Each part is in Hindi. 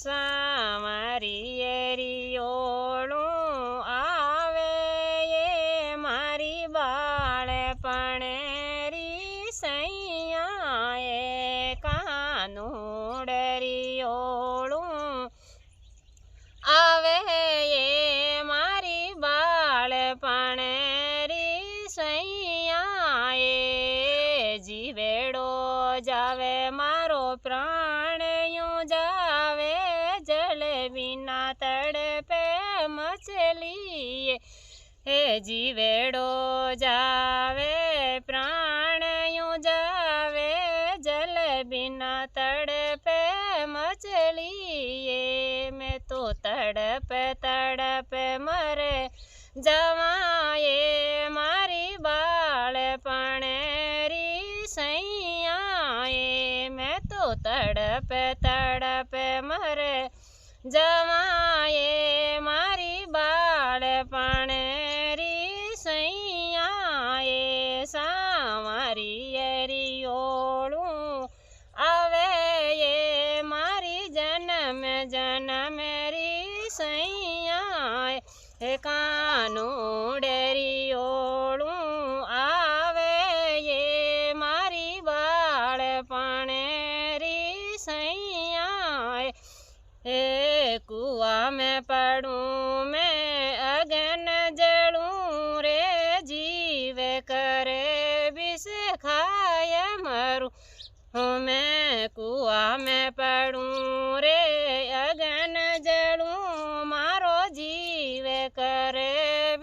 सामारी एरियोळुं आवे ये मारी बाळपणेरी सैया ए कानूडरियोळुं आवे ये मारी बाळपणेरी सैया ए जीवेड़ो जावे मारो प्राण यूं जावे जल बिना तड़पे मछली हे जीवेड़ो जावे प्राण यूं जावे जल बिना तड़पे मछली मैं तो तड़प तड़प मरे जावा ये मारी बाळपणेरी सैया ए मैं तो तड़प तड़प मरे जावा ये मारी बाळपणेरी सैया ए सामारी एरियोळुं आवे ये मारी जन्म जन्मेरी सैया ए कानूडरियोळुं आवे ये मारी बाळपणेरी सैया ए कुआ में पड़ूं मैं अगन जलूं रे जीव करे विष खाय मरूं मैं कुआ में पड़ूं रे अगन जलूं मारो जीव करे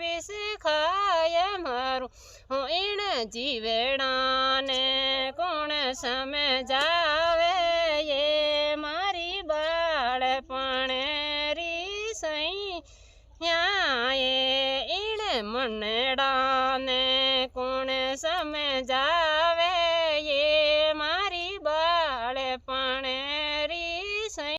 विष खाय मरूं इन जीवेड़ा ने कौन समझावे ये मारी बाळपणेरी सैया ए इन मुंडा ने कौन समझावे